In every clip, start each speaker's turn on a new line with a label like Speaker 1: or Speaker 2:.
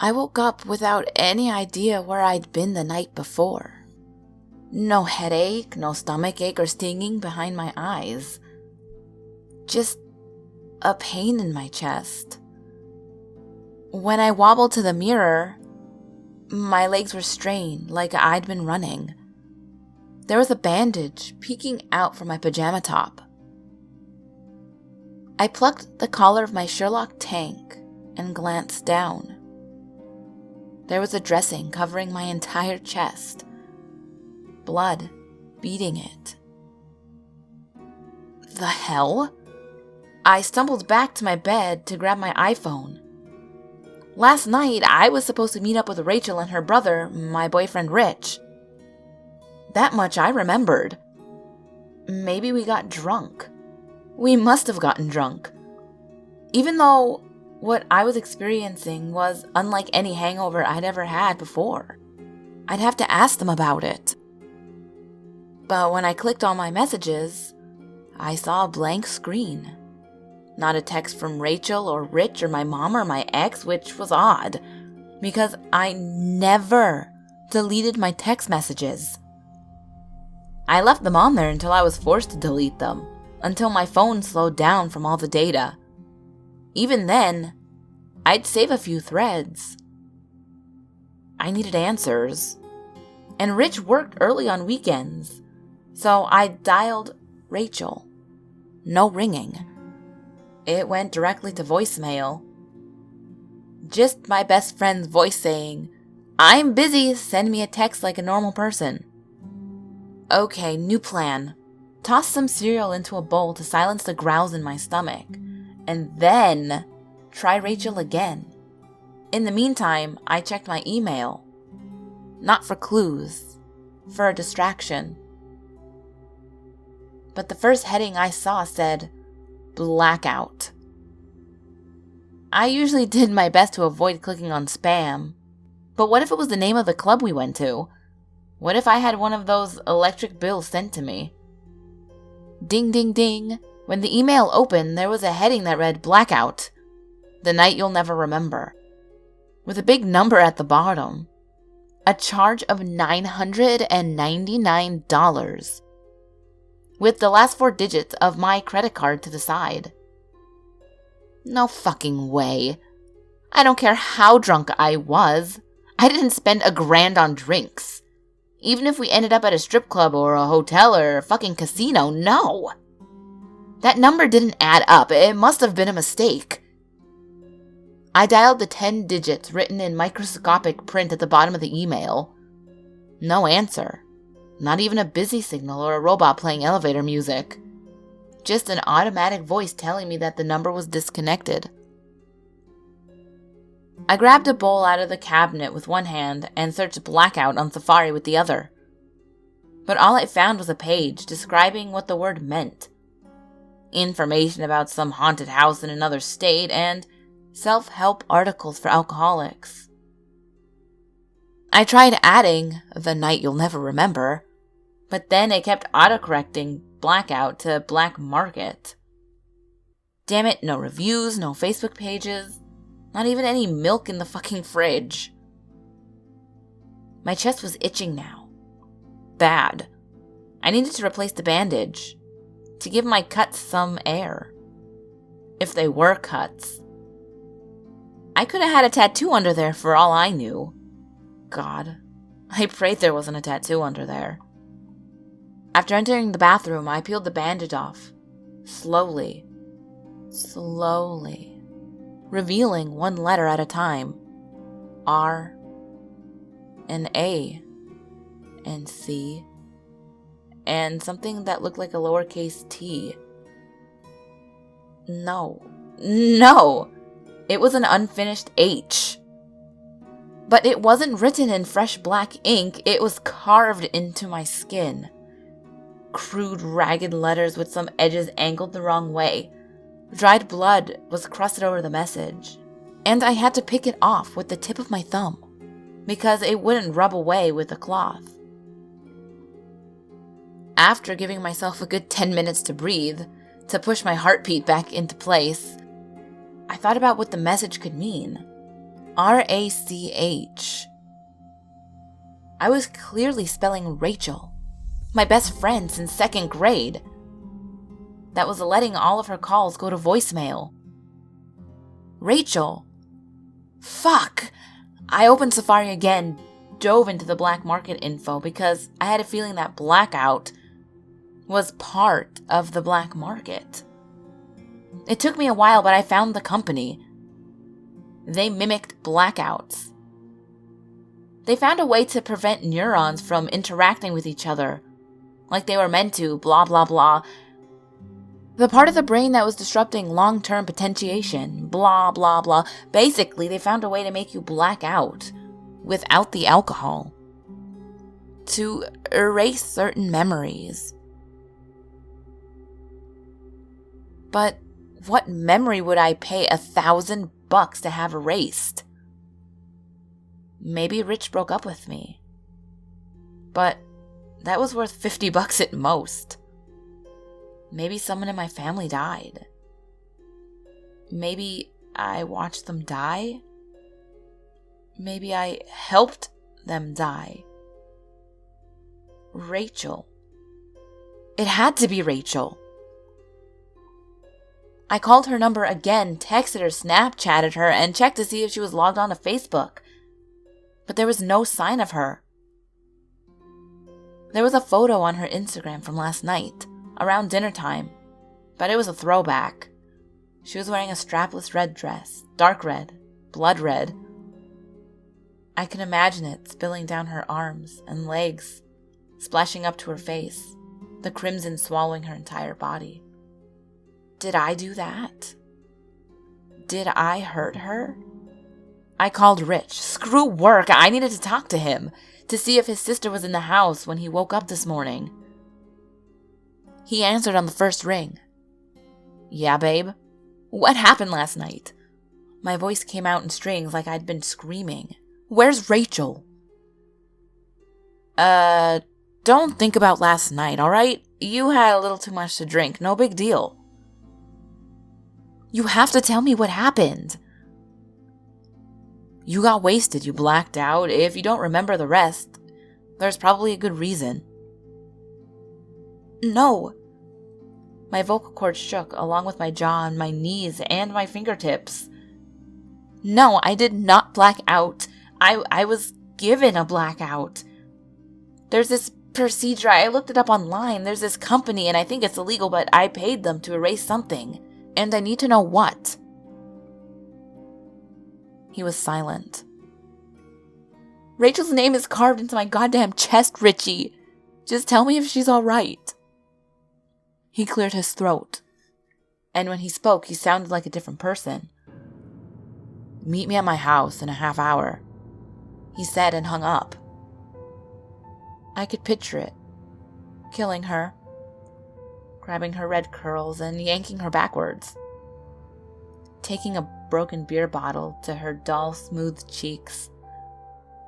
Speaker 1: I woke up without any idea where I'd been the night before. No headache, no stomachache or stinging behind my eyes. Just a pain in my chest. When I wobbled to the mirror, my legs were strained like I'd been running. There was a bandage peeking out from my pajama top. I plucked the collar of my Sherlock tank and glanced down. There was a dressing covering my entire chest, blood beading it. The hell? I stumbled back to my bed to grab my iPhone. Last night, I was supposed to meet up with Rachel and her brother, my boyfriend Rich. That much I remembered. Maybe we got drunk. We must have gotten drunk. Even though what I was experiencing was unlike any hangover I'd ever had before. I'd have to ask them about it. But when I clicked on my messages, I saw a blank screen. Not a text from Rachel or Rich or my mom or my ex, which was odd, because I never deleted my text messages. I left them on there until I was forced to delete them, until my phone slowed down from all the data. Even then, I'd save a few threads. I needed answers, and Rich worked early on weekends, so I dialed Rachel. No ringing. It went directly to voicemail. Just my best friend's voice saying, "I'm busy, send me a text like a normal person." Okay, new plan. Toss some cereal into a bowl to silence the growls in my stomach, and then try Rachel again. In the meantime, I checked my email. Not for clues, for a distraction. But the first heading I saw said, blackout. I usually did my best to avoid clicking on spam, but what if it was the name of the club we went to? What if I had one of those electric bills sent to me? Ding ding ding. When the email opened, there was a heading that read blackout. The night you'll never remember. With a big number at the bottom. A charge of $999. With the last 4 digits of my credit card to the side. No fucking way. I don't care how drunk I was. I didn't spend $1,000 on drinks. Even if we ended up at a strip club or a hotel or a fucking casino, no. That number didn't add up. It must have been a mistake. I dialed the 10 digits written in microscopic print at the bottom of the email. No answer. Not even a busy signal or a robot playing elevator music. Just an automatic voice telling me that the number was disconnected. I grabbed a bowl out of the cabinet with one hand and searched blackout on Safari with the other. But all I found was a page describing what the word meant. Information about some haunted house in another state and self-help articles for alcoholics. I tried adding the night you'll never remember, but then it kept autocorrecting blackout to black market. Damn it, no reviews, no Facebook pages, not even any milk in the fucking fridge. My chest was itching now. Bad. I needed to replace the bandage, to give my cuts some air. If they were cuts. I could have had a tattoo under there for all I knew. God, I prayed there wasn't a tattoo under there. After entering the bathroom, I peeled the bandage off. Slowly. Revealing one letter at a time. R, and A, and C, and something that looked like a lowercase t. No. It was an unfinished H. But it wasn't written in fresh black ink, it was carved into my skin. Crude, ragged letters with some edges angled the wrong way. Dried blood was crusted over the message, and I had to pick it off with the tip of my thumb, because it wouldn't rub away with the cloth. After giving myself a good 10 minutes to breathe, to push my heartbeat back into place, I thought about what the message could mean. R-A-C-H. I was clearly spelling Rachel, my best friend since 2nd grade. That was letting all of her calls go to voicemail. Rachel. Fuck. I opened Safari again, dove into the black market info because I had a feeling that blackout was part of the black market. It took me a while, but I found the company. They mimicked blackouts. They found a way to prevent neurons from interacting with each other, like they were meant to, blah blah blah. The part of the brain that was disrupting long-term potentiation, blah blah blah. Basically, they found a way to make you black out without the alcohol, to erase certain memories. But what memory would I pay $1,000 to have erased? Maybe Rich broke up with me. But that was worth $50 at most. Maybe someone in my family died. Maybe I watched them die. Maybe I helped them die. Rachel. It had to be Rachel. I called her number again, texted her, Snapchatted her, and checked to see if she was logged on to Facebook. But there was no sign of her. There was a photo on her Instagram from last night, around dinner time, but it was a throwback. She was wearing a strapless red dress, dark red, blood red. I can imagine it spilling down her arms and legs, splashing up to her face, the crimson swallowing her entire body. Did I do that? Did I hurt her? I called Rich. Screw work, I needed to talk to him, to see if his sister was in the house when he woke up this morning. He answered on the first ring. Yeah, babe? What happened last night? My voice came out in strings like I'd been screaming. Where's Rachel? Don't think about last night, alright? You had a little too much to drink, no big deal. You have to tell me what happened. You got wasted, you blacked out. If you don't remember the rest, there's probably a good reason. No. My vocal cords shook along with my jaw and my knees and my fingertips. No, I did not black out. I was given a blackout. There's this procedure, I looked it up online. There's this company and I think it's illegal, but I paid them to erase something. And I need to know what. He was silent. Rachel's name is carved into my goddamn chest, Ritchie. Just tell me if she's alright. He cleared his throat. And when he spoke, he sounded like a different person. Meet me at my house in a half hour, he said and hung up. I could picture it. Killing her. Grabbing her red curls and yanking her backwards. Taking a broken beer bottle to her dull, smooth cheeks.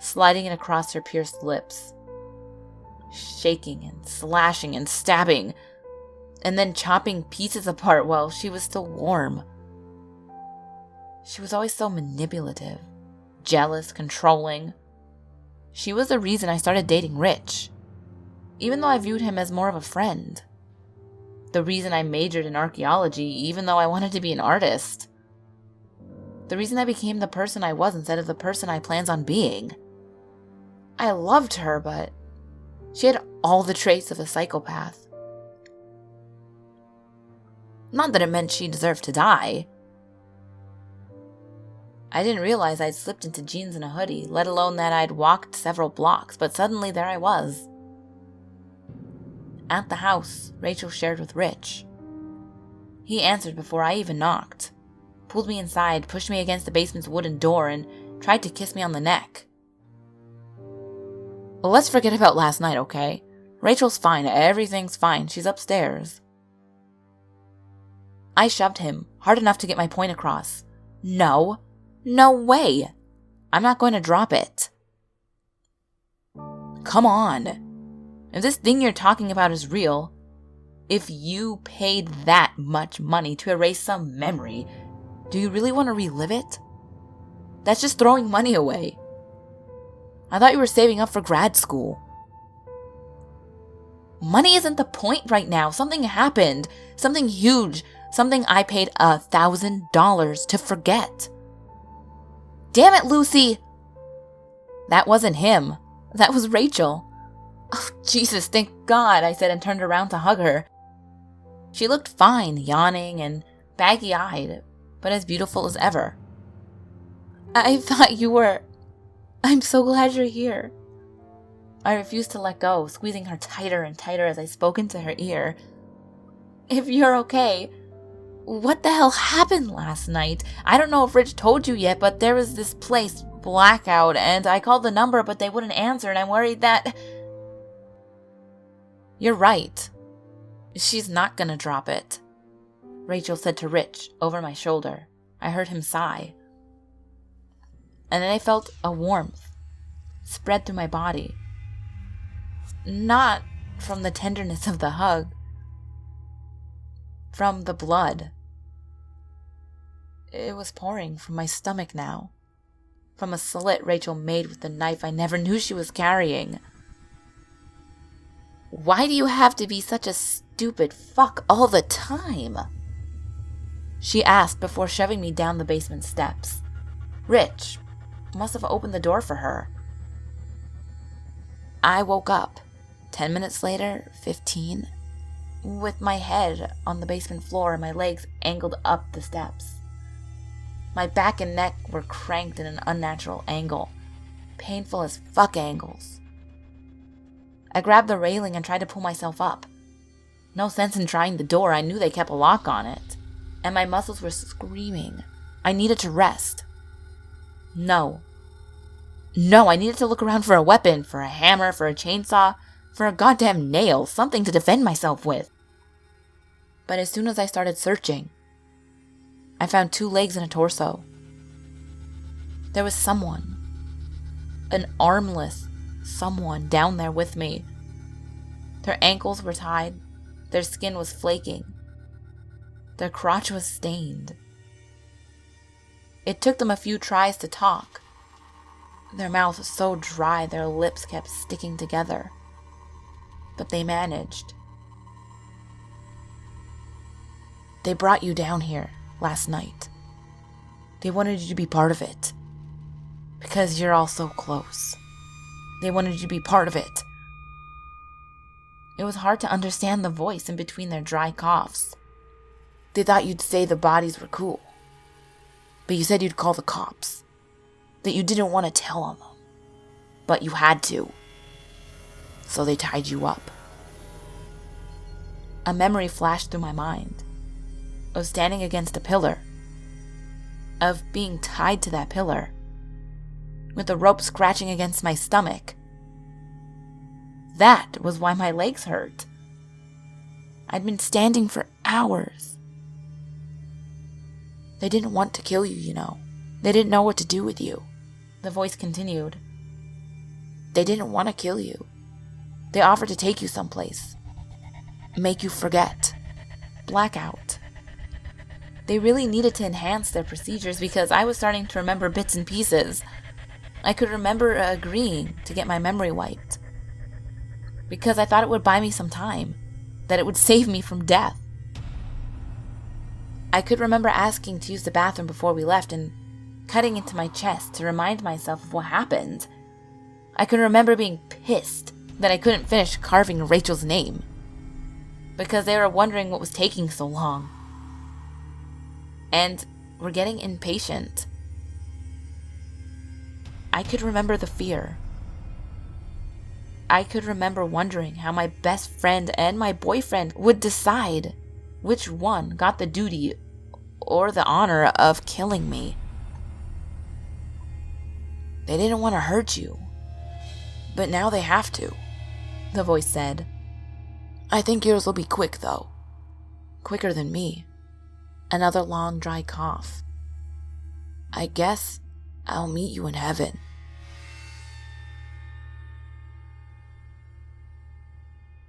Speaker 1: Sliding it across her pierced lips. Shaking and slashing and stabbing. And then chopping pieces apart while she was still warm. She was always so manipulative. Jealous, controlling. She was the reason I started dating Rich. Even though I viewed him as more of a friend. The reason I majored in archaeology, even though I wanted to be an artist. The reason I became the person I was instead of the person I planned on being. I loved her, but she had all the traits of a psychopath. Not that it meant she deserved to die. I didn't realize I'd slipped into jeans and a hoodie, let alone that I'd walked several blocks, but suddenly there I was. At the house Rachel shared with Rich. He answered before I even knocked, pulled me inside, pushed me against the basement's wooden door, and tried to kiss me on the neck. Well, let's forget about last night, okay? Rachel's fine, everything's fine, she's upstairs. I shoved him, hard enough to get my point across. No way! I'm not going to drop it. Come on. If this thing you're talking about is real, if you paid that much money to erase some memory, do you really want to relive it? That's just throwing money away. I thought you were saving up for grad school. Money isn't the point right now. Something happened. Something huge. Something I paid $1,000 to forget. Damn it, Lucy! That wasn't him. That was Rachel. Oh, Jesus, thank God, I said and turned around to hug her. She looked fine, yawning and baggy-eyed, but as beautiful as ever. I thought you were... I'm so glad you're here. I refused to let go, squeezing her tighter and tighter as I spoke into her ear. If you're okay, what the hell happened last night? I don't know if Rich told you yet, but there was this place, Blackout, and I called the number, but they wouldn't answer, and I'm worried that... You're right. She's not gonna drop it, Rachel said to Rich over my shoulder. I heard him sigh. And then I felt a warmth spread through my body. Not from the tenderness of the hug, from the blood. It was pouring from my stomach now, from a slit Rachel made with the knife I never knew she was carrying. Why do you have to be such a stupid fuck all the time? She asked before shoving me down the basement steps. Rich must have opened the door for her. I woke up, 10 minutes later, 15, with my head on the basement floor and my legs angled up the steps. My back and neck were cranked in an unnatural angle, painful as fuck angles. I grabbed the railing and tried to pull myself up. No sense in trying the door, I knew they kept a lock on it, and my muscles were screaming. I needed to rest. No, I needed to look around for a weapon, for a hammer, for a chainsaw, for a goddamn nail, something to defend myself with. But as soon as I started searching, I found 2 legs and a torso. There was someone, an armless someone down there with me. Their ankles were tied, their skin was flaking, their crotch was stained. It took them a few tries to talk. Their mouth was so dry their lips kept sticking together. But they managed. They brought you down here last night. They wanted you to be part of it. Because you're all so close. They wanted you to be part of it. It was hard to understand the voice in between their dry coughs. They thought you'd say the bodies were cool. But you said you'd call the cops. That you didn't want to tell them. But you had to. So they tied you up. A memory flashed through my mind. Of standing against a pillar. Of being tied to that pillar. With the rope scratching against my stomach. That was why my legs hurt. I'd been standing for hours. They didn't want to kill you, you know. They didn't know what to do with you. The voice continued. They didn't want to kill you. They offered to take you someplace. Make you forget. Blackout. They really needed to enhance their procedures because I was starting to remember bits and pieces. I could remember agreeing to get my memory wiped. Because I thought it would buy me some time. That it would save me from death. I could remember asking to use the bathroom before we left and cutting into my chest to remind myself of what happened. I could remember being pissed that I couldn't finish carving Rachel's name. Because they were wondering what was taking so long. And were getting impatient. I could remember the fear. I could remember wondering how my best friend and my boyfriend would decide which one got the duty or the honor of killing me. They didn't want to hurt you, but now they have to, the voice said. I think yours will be quick, though. Quicker than me. Another long, dry cough. I guess I'll meet you in heaven.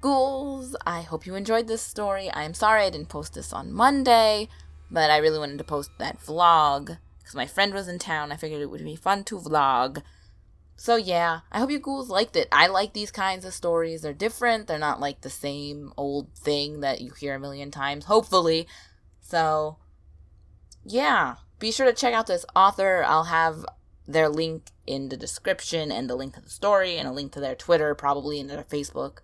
Speaker 1: Ghouls, I hope you enjoyed this story. I'm sorry I didn't post this on Monday, but I really wanted to post that vlog because my friend was in town. I figured it would be fun to vlog. So yeah, I hope you ghouls liked it. I like these kinds of stories. They're different. They're not like the same old thing that you hear a million times, hopefully. So yeah, be sure to check out this author. I'll have their link in the description and the link to the story and a link to their Twitter, probably, and their Facebook.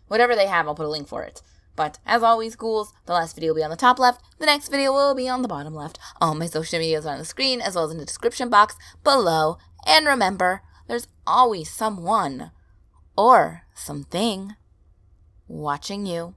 Speaker 1: Whatever they have, I'll put a link for it. But as always, ghouls, the last video will be on the top left, the next video will be on the bottom left. All my social medias are on the screen as well as in the description box below. And remember, there's always someone or something watching you.